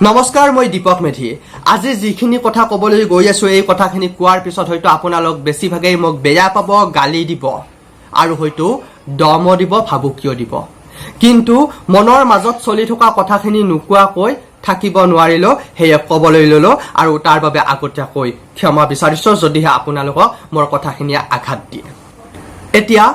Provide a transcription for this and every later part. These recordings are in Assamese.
নমস্কাৰ, মই দীপক মেধি। আজি যিখিনি কথা ক'বলৈ গৈ আছো এই কথাখিনি কোৱাৰ পিছত হয়তো আপোনালোক বেছিভাগেই মোক বেয়া পাব, গালি দিব আৰু হয়তো দম দিব, ভাবুকিও দিব। কিন্তু মনৰ মাজত চলি থকা কথাখিনি নোকোৱাকৈ থাকিব নোৱাৰিলো, সেয়ে ক'বলৈ ললো আৰু তাৰ বাবে আগতীয়াকৈ ক্ষমা বিচাৰিছো যদিহে আপোনালোকক মোৰ কথাখিনিয়ে আঘাত দিয়ে। এতিয়া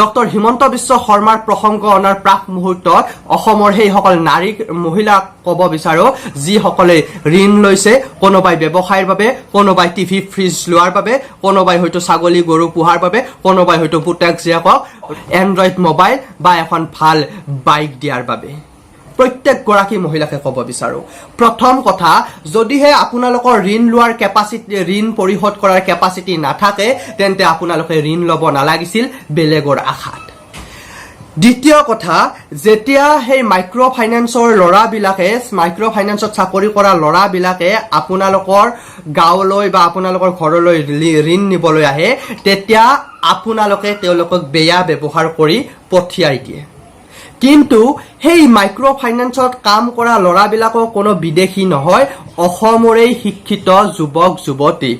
ডক্টৰ হিমন্ত বিশ্ব শৰ্মাৰ প্ৰসংগ অনাৰ প্ৰাক মুহূৰ্তত অসমৰ সেইসকল নাৰী মহিলাক ক'ব বিচাৰো যিসকলে ঋণ লৈছে, কোনোবাই ব্যৱসায়ৰ বাবে, কোনোবাই টিভি ফ্ৰিজ লোৱাৰ বাবে, কোনোবাই হয়তো ছাগলী গৰু পোহাৰ বাবে, কোনোবাই হয়তো পুতেক জীয়েকক এণ্ড্ৰইড মোবাইল বা এখন ভাল বাইক দিয়াৰ বাবে। প্ৰত্যেকগৰাকী মহিলাকে ক'ব বিচাৰো, প্ৰথম কথা, যদিহে আপোনালোকৰ ঋণ লোৱাৰ কেপাচিটি, ঋণ পৰিশোধ কৰাৰ কেপাচিটি নাথাকে তেন্তে আপোনালোকে ঋণ ল'ব নালাগিছিল বেলেগৰ আশাত। দ্বিতীয় কথা, যেতিয়া সেই মাইক্ৰ' ফাইনেন্সৰ ল'ৰাবিলাকে, মাইক্ৰ' ফাইনেন্সত চাকৰি কৰা ল'ৰাবিলাকে আপোনালোকৰ গাঁৱলৈ বা আপোনালোকৰ ঘৰলৈ ঋণ নিবলৈ আহে, তেতিয়া আপোনালোকে তেওঁলোকক বেয়া ব্যৱহাৰ কৰি পঠিয়াই দিয়ে। কিন্তু সেই মাইক্ৰ' ফাইনেন্সত কাম কৰা ল'ৰাবিলাকক কোনো বিদেশী নহয়, অসমৰেই শিক্ষিত যুৱক যুৱতী,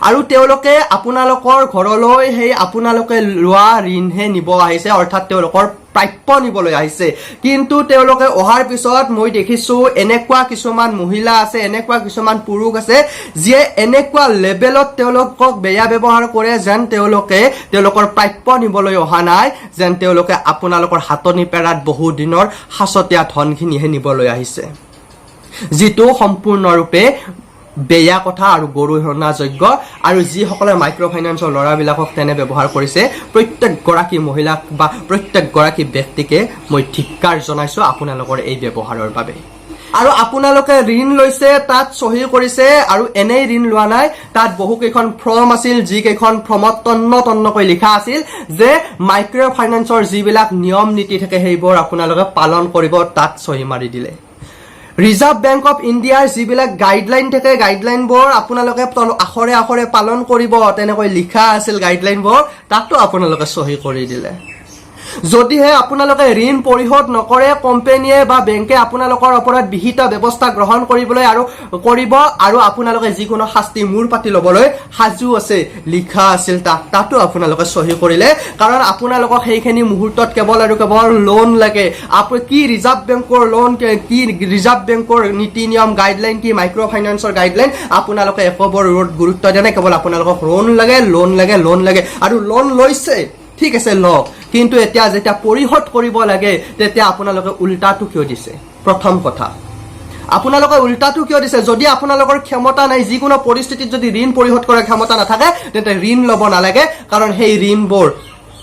আৰু তেওঁলোকে আপোনালোকৰ ঘৰলৈ সেই আপোনালোকে লোৱা ঋণহে নিব আহিছে, অৰ্থাৎ তেওঁলোকৰ প্ৰাপ্য নিবলৈ আহিছে। কিন্তু তেওঁলোকে অহাৰ পিছত মই দেখিছো এনেকুৱা কিছুমান মহিলা আছে, এনেকুৱা কিছুমান পুৰুষ আছে যিয়ে এনেকুৱা লেভেলত তেওঁলোকক বেয়া ব্যৱহাৰ কৰে যেন তেওঁলোকে তেওঁলোকৰ প্ৰাপ্য নিবলৈ অহা নাই, যেন তেওঁলোকে আপোনালোকৰ হাতনি পেৰাত বহু দিনৰ সাঁচতীয়া ধনখিনিহে নিবলৈ আহিছে, যিটো সম্পূৰ্ণৰূপে বেয়া কথা আৰু গৰিহণাযোগ্য। আৰু যিসকলে মাইক্ৰ' ফাইনেন্সৰ ল'ৰাবিলাকক তেনে ব্যৱহাৰ কৰিছে, প্ৰত্যেকগৰাকী মহিলাক বা প্ৰত্যেকগৰাকী ব্যক্তিকে মই ধিক্কাৰ জনাইছো আপোনালোকৰ এই ব্যৱহাৰৰ বাবে। আৰু আপোনালোকে ঋণ লৈছে, তাত চহী কৰিছে, আৰু এনেই ঋণ লোৱা নাই, তাত বহুকেইখন ফৰ্ম আছিল, যিকেইখন ফৰ্মত তন্নকৈ লিখা আছিল যে মাইক্ৰ' ফাইনেন্সৰ যিবিলাক নিয়ম নীতি থাকে সেইবোৰ আপোনালোকে পালন কৰিব, তাত চহী মাৰি দিলে। ৰিজাৰ্ভ বেংক অফ ইণ্ডিয়াৰ যিবিলাক গাইডলাইন থাকে, গাইডলাইনবোৰ আপোনালোকে আখৰে আখৰে পালন কৰিব, তেনেকৈ লিখা আছিল গাইডলাইনবোৰ, তাতো আপোনালোকে চহী কৰি দিলে। যদিহে আপোনালোকে ঋণ পৰিশোধ নকৰে, কোম্পানীয়ে বা বেংকে আপোনালোকৰ ওপৰত বিহিত ব্যৱস্থা গ্ৰহণ কৰিবলৈ আৰু আপোনালোকে যিকোনো শাস্তি মূৰ পাতি ল'বলৈ সাজু আছে, লিখা আছিল তাতো আপোনালোকে চহী কৰিলে। কাৰণ আপোনালোকক সেইখিনি মুহূৰ্তত কেৱল আৰু কেৱল লোন লাগে। কি ৰিজাৰ্ভ বেংকৰ লোন, কি ৰিজাৰ্ভ বেংকৰ নীতি নিয়ম, গাইডলাইন, কি মাইক্ৰ' ফাইনেন্সৰ গাইডলাইন, আপোনালোকে একোবোৰ গুৰুত্ব দিয়া নাই, কেৱল আপোনালোকক লোন লাগে আৰু লোন লৈছে, ঠিক আছে লওক, কিন্তু এতিয়া যেতিয়া পৰিশোধ কৰিব লাগে তেতিয়া আপোনালোকে উল্টাটো কিয় দিছে? প্ৰথম কথা, আপোনালোকে উল্টাটো কিয় দিছে? যদি আপোনালোকৰ ক্ষমতা নাই, যিকোনো পৰিস্থিতিত যদি ঋণ পৰিশোধ কৰাৰ ক্ষমতা নাথাকে তেন্তে ঋণ ল'ব নালাগে, কাৰণ সেই ঋণবোৰ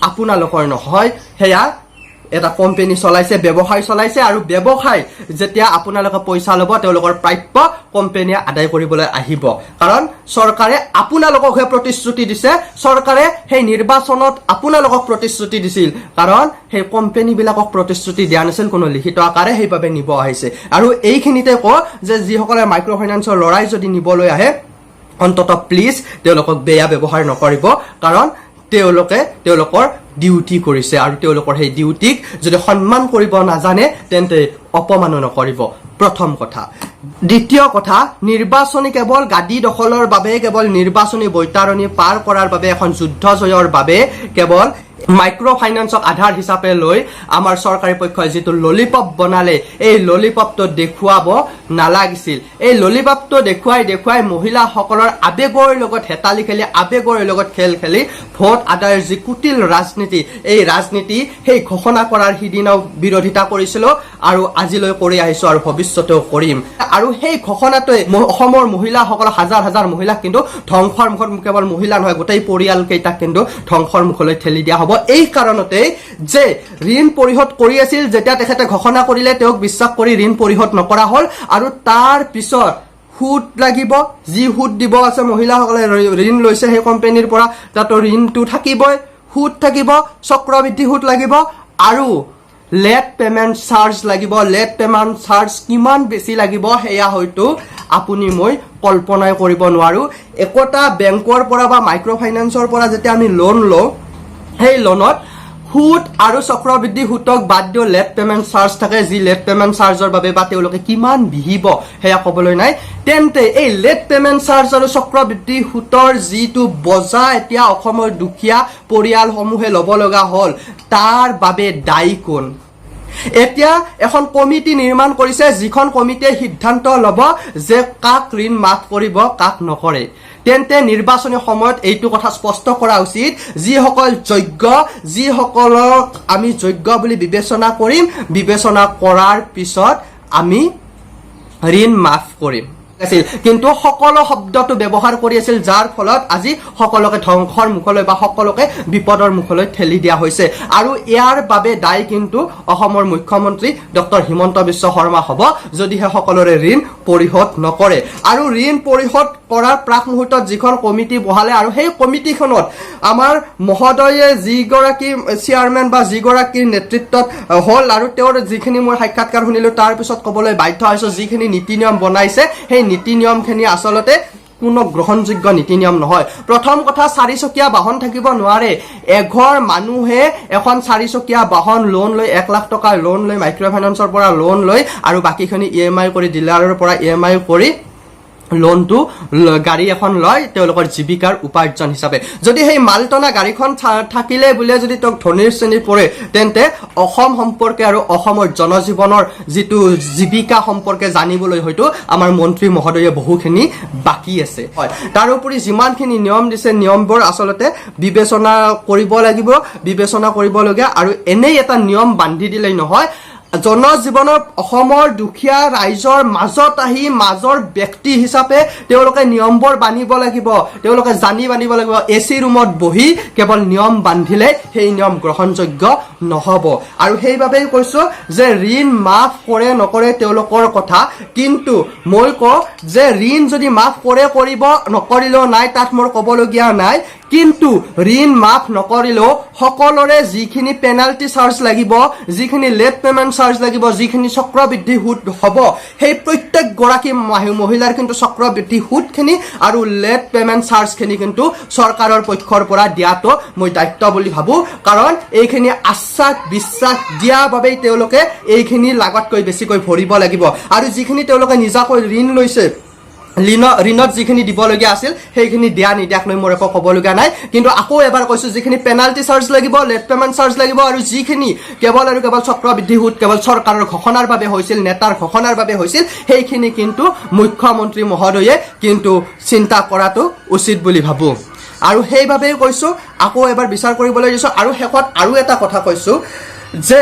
আপোনালোকৰ নহয়, সেয়া এটা কোম্পানী চলাইছে, ব্যৱসায় চলাইছে, আৰু ব্যৱসায় যেতিয়া আপোনালোকে পইচা ল'ব তেওঁলোকৰ প্ৰাপ্য কোম্পানীয়ে আদায় কৰিবলৈ আহিব। কাৰণ চৰকাৰে আপোনালোককহে প্ৰতিশ্ৰুতি দিছে, চৰকাৰে সেই নিৰ্বাচনত আপোনালোকক প্ৰতিশ্ৰুতি দিছিল, কাৰণ সেই কোম্পানীবিলাকক প্ৰতিশ্ৰুতি দিয়া নাছিল কোনো লিখিত আকাৰে, সেইবাবে নিব আহিছে। আৰু এইখিনিতে কওঁ যে যিসকলে মাইক্ৰ' ফাইনেন্সৰ ল'ৰাই যদি নিবলৈ আহে, অন্ততঃ প্লিজ তেওঁলোকক বেয়া ব্যৱহাৰ নকৰিব, কাৰণ তেওঁলোকে তেওঁলোকৰ ডিউটি কৰিছে, আৰু তেওঁলোকৰ সেই ডিউটিক যদি সন্মান কৰিব নাজানে তেন্তে অপমানো নকৰিব, প্ৰথম কথা। দ্বিতীয় কথা, নিৰ্বাচনী কেৱল গাদী দখলৰ বাবে, কেৱল নিৰ্বাচনী বৈতাৰণি পাৰ কৰাৰ বাবে, এখন যুদ্ধ জয়ৰ বাবে কেৱল মাইক্ৰ' ফাইনেন্সক আধাৰ হিচাপে লৈ আমাৰ চৰকাৰী পক্ষই যিটো ললিপপ বনালে, এই ললিপপটো দেখুৱাব নালাগিছিল। এই ললিপপটো দেখুৱাই মহিলাসকলৰ আৱেগৰ লগত হেতালি খেলি, আৱেগৰ লগত খেল খেলি ভোট আদায়ৰ যি কুটিল ৰাজনীতি, এই ৰাজনীতি সেই ঘোষণা কৰাৰ সিদিনাও বিৰোধিতা কৰিছিলো, আৰু আজিলৈ কৰি আহিছো, আৰু ভৱিষ্যতেও কৰিম। আৰু সেই ঘোষণাটোৱে অসমৰ মহিলাসকলৰ হাজাৰ হাজাৰ মহিলাক কিন্তু ধ্বংসৰ মুখত, কেৱল মহিলা নহয় গোটেই পৰিয়ালকেইটাক কিন্তু ধ্বংসৰ মুখলৈ ঠেলি দিয়া হ'ব। এই কাৰণতে যে ঋণ পৰিশোধ কৰি আছিল, যেতিয়া তেখেতে ঘোষণা কৰিলে তেওঁক বিশ্বাস কৰি ঋণ পৰিশোধ নকৰা হ'ল, আৰু তাৰ পিছত সুদ লাগিব, যি সুদ দিব আছে, মহিলাসকলে ঋণ লৈছে সেই কোম্পানীৰ পৰা, তাতো ঋণটো থাকিবই, সুদ থাকিব, চক্ৰবৃদ্ধি সুদ লাগিব, আৰু লেট পেমেণ্ট চাৰ্জ লাগিব। লেট পেমেণ্ট চাৰ্জ কিমান বেছি লাগিব সেয়া হয়তো আপুনি মই কল্পনাই কৰিব নোৱাৰো। একোটা বেংকৰ পৰা বা মাইক্ৰ' ফাইনেন্সৰ পৰা যেতিয়া আমি লোন লওঁ, সেই লোনত সুদ আৰু চক্ৰবৃদ্ধি সুতক বাদ দিও লেট পেমেণ্ট চাৰ্জ থাকে, যি লেট পেমেণ্ট চাৰ্জৰ বাবে বা তেওঁলোকে কিমান বিহিব সেয়া ক'বলৈ নাই। তেন্তে এই লেট পেমেণ্ট চাৰ্জ আৰু চক্ৰবৃদ্ধি সুতৰ যিটো বজা এতিয়া অসমৰ দুখীয়া পৰিয়ালসমূহে ল'ব লগা হ'ল, তাৰ বাবে দায়ী কোন? এতিয়া এখন কমিটি নিৰ্মাণ কৰিছে, যিখন কমিটিয়ে সিদ্ধান্ত ল'ব যে কাক ঋণ মাফ কৰিব, কাক নকৰে। তেন্তে নিৰ্বাচনী সময়ত এইটো কথা স্পষ্ট কৰা উচিত, যিসকল যোগ্য, যিসকলক আমি যোগ্য বুলি বিবেচনা কৰিম, বিবেচনা কৰাৰ পিছত আমি ঋণ মাফ কৰিম। কিন্তু সকলো শব্দটো ব্যৱহাৰ কৰি আছিল, যাৰ ফলত আজি সকলোকে ধ্বংসৰ মুখলৈ বা সকলোকে বিপদৰ মুখলৈ ঠেলি দিয়া হৈছে। আৰু ইয়াৰ বাবে দায়ী কিন্তু অসমৰ মুখ্যমন্ত্ৰী ডক্টৰ হিমন্ত বিশ্ব শৰ্মা হ'ব, যদিহে সকলোৰে ঋণ পৰিশোধ নকৰে। আৰু ঋণ পৰিশোধ কৰাৰ প্ৰাক মুহূৰ্তত যিখন কমিটি বহালে, আৰু সেই কমিটিখনত আমাৰ মহোদয়ে যিগৰাকী চেয়াৰমেন বা যিগৰাকীৰ নেতৃত্বত হ'ল, আৰু তেওঁৰ যিখিনি মই সাক্ষাৎকাৰ শুনিলোঁ তাৰ পিছত ক'বলৈ বাধ্য হৈছোঁ, যিখিনি নীতি নিয়ম বনাইছে সেই নীতি নিয়মখিনি আচলতে কোনো গ্ৰহণযোগ্য নীতি নিয়ম নহয়। প্ৰথম কথা, চাৰিচকীয়া বাহন থাকিব নোৱাৰে। এঘৰ মানুহে এখন চাৰিচকীয়া বাহন লোন লৈ 1 লাখ টকাৰ লোন লৈ মাইক্ৰ' ফাইনেন্সৰ পৰা লোন লৈ আৰু বাকীখিনি EMI কৰি ডিলাৰৰ পৰা EMI কৰি লোনটো গাড়ী এখন লয় তেওঁলোকৰ জীৱিকাৰ উপাৰ্জন হিচাপে। যদি সেই মালটনা গাড়ীখন থাকিলে বোলে যদি তেওঁক ধনীৰ শ্ৰেণীত পৰে, তেন্তে অসম সম্পৰ্কে আৰু অসমৰ জনজীৱনৰ যিটো জীৱিকা সম্পৰ্কে জানিবলৈ হয়তো আমাৰ মন্ত্ৰী মহোদয়ে বহুখিনি বাকী আছে। হয়, তাৰোপৰি যিমানখিনি নিয়ম দিছে, নিয়মবোৰ আচলতে বিবেচনা কৰিব লাগিব, বিবেচনা কৰিবলগীয়া। আৰু এনেই এটা নিয়ম বান্ধি দিলেই নহয়, জনজীৱনৰ অসমৰ দুখীয়া ৰাইজৰ মাজত আহি মাজৰ ব্যক্তি হিচাপে তেওঁলোকে নিয়মবোৰ বান্ধিব লাগিব, তেওঁলোকে জানি বান্ধিব লাগিব। AC ৰুমত বহি কেৱল নিয়ম বান্ধিলে সেই নিয়ম গ্ৰহণযোগ্য নহ'ব। আৰু সেইবাবেই কৈছোঁ যে ঋণ মাফ কৰে নকৰে তেওঁলোকৰ কথা, কিন্তু মই কওঁ যে ঋণ যদি মাফ কৰে কৰিব, নকৰিলেও নাই, তাত মোৰ ক'বলগীয়া নাই। কিন্তু ঋণ মাফ নকৰিলেও সকলোৰে যিখিনি পেনাল্টি চাৰ্জ লাগিব, যিখিনি লেট পেমেণ্ট চাৰ্জ লাগিব, যিখিনি চক্ৰবৃদ্ধি সুদ হ'ব, সেই প্ৰত্যেকগৰাকী মহিলাৰ কিন্তু চক্ৰবৃদ্ধি সুদখিনি আৰু লেট পেমেণ্ট চাৰ্জখিনি কিন্তু চৰকাৰৰ পক্ষৰ পৰা দিয়াটো মই দায়িত্ব বুলি ভাবোঁ। কাৰণ এইখিনি আশ্বাস বিশ্বাস দিয়াৰ বাবেই তেওঁলোকে এইখিনি লাগাতকৈ বেছিকৈ ভৰিব লাগিব। আৰু যিখিনি তেওঁলোকে নিজাকৈ ঋণ লৈছে, ঋণত যিখিনি দিবলগীয়া আছিল সেইখিনি দিয়া নিদিয়াক লৈ মোৰ একো ক'বলগীয়া নাই। কিন্তু আকৌ এবাৰ কৈছোঁ, যিখিনি পেনাল্টি চাৰ্জ লাগিব, লেট পেমেণ্ট চাৰ্জ লাগিব, আৰু যিখিনি কেৱল আৰু কেৱল চক্ৰবৃদ্ধি সুদ কেৱল চৰকাৰৰ ঘোষণাৰ বাবে হৈছিল, নেতাৰ ঘোষণাৰ বাবে হৈছিল, সেইখিনি কিন্তু মুখ্যমন্ত্ৰী মহোদয়ে কিন্তু চিন্তা কৰাটো উচিত বুলি ভাবোঁ। আৰু সেইবাবেই কৈছোঁ, আকৌ এবাৰ বিচাৰ কৰিবলৈ দিছোঁ। আৰু শেষত আৰু এটা কথা কৈছোঁ যে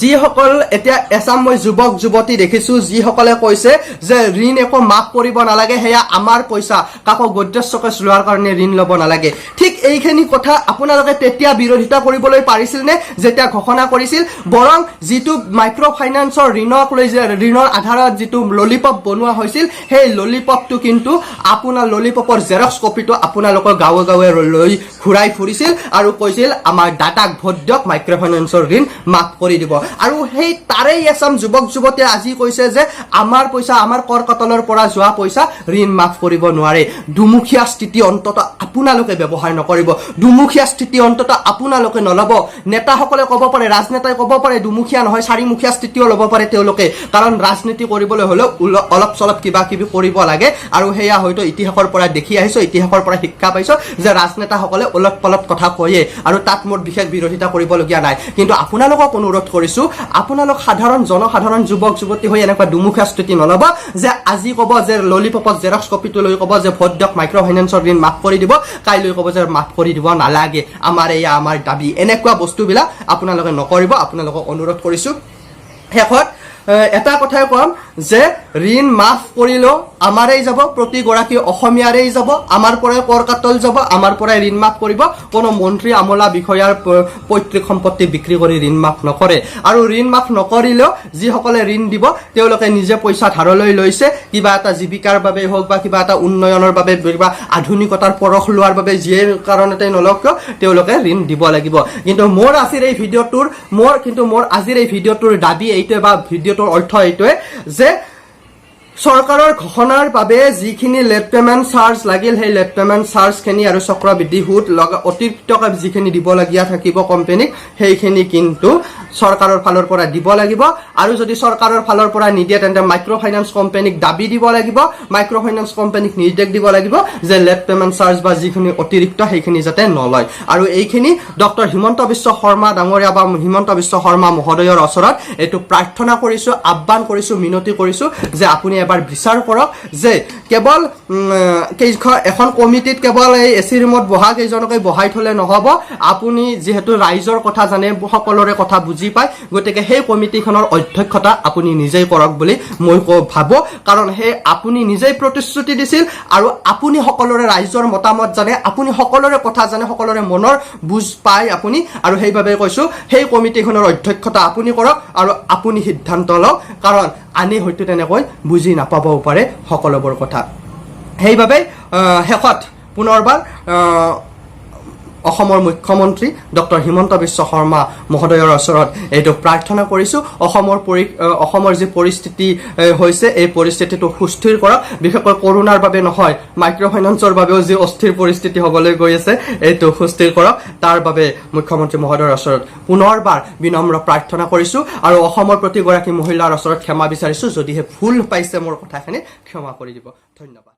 যিসকল এতিয়া এচাম মই যুৱক যুৱতী দেখিছোঁ, যিসকলে কৈছে যে ঋণ একো মাফ কৰিব নালাগে, সেয়া আমাৰ পইচা, কাকো গড্ৰেজ চকেজ লোৱাৰ কাৰণে ঋণ ল'ব নালাগে। ঠিক এইখিনি কথা আপোনালোকে তেতিয়া বিৰোধিতা কৰিবলৈ পাৰিছিল নে যেতিয়া ঘোষণা কৰিছিল? বৰং যিটো মাইক্ৰ' ফাইনেন্সৰ ঋণক লৈ যে ঋণৰ আধাৰত যিটো ললিপপ বনোৱা হৈছিল, সেই ললিপপটো কিন্তু আপোনাৰ ললিপপৰ জেৰক্স কপিটো আপোনালোকৰ গাঁৱে গাঁৱে লৈ ঘূৰাই ফুৰিছিল আৰু কৈছিল আমাৰ দাতাক ভোট দিয়ক, মাইক্ৰ' ফাইনেন্সৰ ঋণ মাফ কৰি দিব। আৰু সেই তাৰেই এচাম যুৱক যুৱতীয়ে আজি কৈছে যে আমাৰ পইচা, আমাৰ কৰ কটলৰ পৰা যোৱা পইচা ঋণ মাফ কৰিব নোৱাৰে। দুমুখীয়া স্থিতি অন্তত আপোনালোকে ব্যৱহাৰ নকৰিব, দুমুখীয়া স্থিতি অন্তত আপোনালোকে নল'ব। নেতাসকলে ক'ব পাৰে, ৰাজনেতাই ক'ব পাৰে দুমুখীয়া নহয় চাৰিমুখীয়া স্থিতিও ল'ব পাৰে তেওঁলোকে, কাৰণ ৰাজনীতি কৰিবলৈ হ'লেও অলপ চলপ কিবা কিবি কৰিব লাগে। আৰু সেয়া হয়তো ইতিহাসৰ পৰা দেখি আহিছোঁ, ইতিহাসৰ পৰা শিক্ষা পাইছোঁ যে ৰাজনেতাসকলে ওলট পলট কথা কয়ে, আৰু তাত মোৰ বিশেষ বিৰোধিতা কৰিবলগীয়া নাই। কিন্তু আপোনালোকক অনুৰোধ কৰিছোঁ, আপোনালোক সাধাৰণ জনসাধাৰণ যুৱক যুৱতী হৈ এনেকুৱা দুমুখীয়া স্থিতি নল'ব যে আজি ক'ব যে ললিপপত জেৰক্স কপিটো লৈ ক'ব যে ভোট দিয়ক, মাইক্ৰ' ফাইনেন্সৰ ঋণ মাফ কৰি দিব, কাইলৈ ক'ব যে মাফ কৰি দিব নালাগে, আমাৰ এয়া আমাৰ দাবী। এনেকুৱা বস্তুবিলাক আপোনালোকে নকৰিব, আপোনালোকক অনুৰোধ কৰিছোঁ। শেষত এটা কথাই ক'ম যে ঋণ মাফ কৰিলেও আমাৰেই যাব, প্ৰতিগৰাকী অসমীয়াৰেই যাব, আমাৰ পৰাই কৰ কাটল যাব, আমাৰ পৰাই ঋণ মাফ কৰিব। কোনো মন্ত্ৰী আমোলা বিষয়াৰ পৈতৃক সম্পত্তি বিক্ৰী কৰি ঋণ মাফ নকৰে। আৰু ঋণ মাফ নকৰিলেও যিসকলে ঋণ দিব তেওঁলোকে নিজে পইচা ধাৰলৈ লৈছে, কিবা এটা জীৱিকাৰ বাবে হওক বা কিবা এটা উন্নয়নৰ বাবে বা আধুনিকতাৰ পৰশ লোৱাৰ বাবে যিয়ে কাৰণতে নলওক কিয় তেওঁলোকে ঋণ দিব লাগিব। কিন্তু মোৰ আজিৰ এই ভিডিঅ'টোৰ দাবী এইটোৱে বা ভিডিঅ'টোৰ অৰ্থ এইটোৱে যে চৰকাৰৰ ঘোষণাৰ বাবে যিখিনি লেট পেমেণ্ট চাৰ্জ লাগিল সেই লেট পেমেণ্ট চাৰ্জখিনি আৰু চক্ৰবৃদ্ধি সুদ অতিৰিক্ত যিখিনি দিবলগীয়া থাকিব কোম্পানীক সেইখিনি কিন্তু চৰকাৰৰ ফালৰ পৰা দিব লাগিব আৰু যদি চৰকাৰৰ ফালৰ পৰা নিদিয়ে তেন্তে মাইক্ৰ ফাইনেন্স কোম্পানীক দাবী দিব লাগিব মাইক্ৰ ফাইনেন্স কোম্পানীক নিৰ্দেশ দিব লাগিব যে লেট পেমেণ্ট চাৰ্জ বা যিখিনি অতিৰিক্ত সেইখিনি যাতে নলয় আৰু এইখিনি ডক্টৰ হিমন্ত বিশ্ব শৰ্মা ডাঙৰীয়া বা হিমন্ত বিশ্ব শৰ্মা মহোদয়ৰ ওচৰত এইটো প্ৰাৰ্থনা কৰিছো আহ্বান কৰিছো মিনতি কৰিছো যে আপুনি এবাৰ বিচাৰ কৰক যে কেৱল এখন কমিটিত কেৱল এই এচি ৰুমত বহা কেইজনকে বহাই থলে নহব আপুনি যেহেতু ৰাইজৰ কথা জানে সকলোৰে কথা বুজি পায় গতিকে সেই কমিটিখনৰ অধ্যক্ষতা আপুনি নিজেই কৰক বুলি মই ভাবো কাৰণ সেই আপুনি নিজেই প্ৰতিশ্ৰুতি দিছিল আৰু আপুনি সকলোৰে ৰাইজৰ মতামত জানে আপুনি সকলোৰে কথা জানে সকলোৰে মনৰ বুজ পায় আপুনি আৰু সেইবাবে কৈছো সেই কমিটিখনৰ অধ্যক্ষতা আপুনি কৰক আৰু আপুনি সিদ্ধান্ত লওক কাৰণ আনে হয়তো তেনেকৈ বুজি নাপাবও পাৰে সকলোবোৰ কথা সেইবাবে শেষত পুনৰবাৰ অসমৰ মুখ্যমন্ত্ৰী ডক্টৰ হিমন্ত বিশ্ব শৰ্মা মহোদয়ৰ ওচৰত এইটো প্ৰাৰ্থনা কৰিছো অসমৰ যি পৰিস্থিতি হৈছে এই পৰিস্থিতিটো সুস্থিৰ কৰক বিশেষকৈ কৰোনাৰ বাবে নহয় মাইক্ৰ ফাইনেন্সৰ বাবেও যি অস্থিৰ পৰিস্থিতি হ'বলৈ গৈ আছে এইটো সুস্থিৰ কৰক তাৰ বাবে মুখ্যমন্ত্ৰী মহোদয়ৰ ওচৰত পুনৰবাৰ বিনম্ৰ প্ৰাৰ্থনা কৰিছো আৰু অসমৰ প্ৰতিগৰাকী মহিলাৰ ওচৰত ক্ষমা বিচাৰিছো যদিহে ভুল পাইছে মোৰ কথাখিনি ক্ষমা কৰি দিব ধন্যবাদ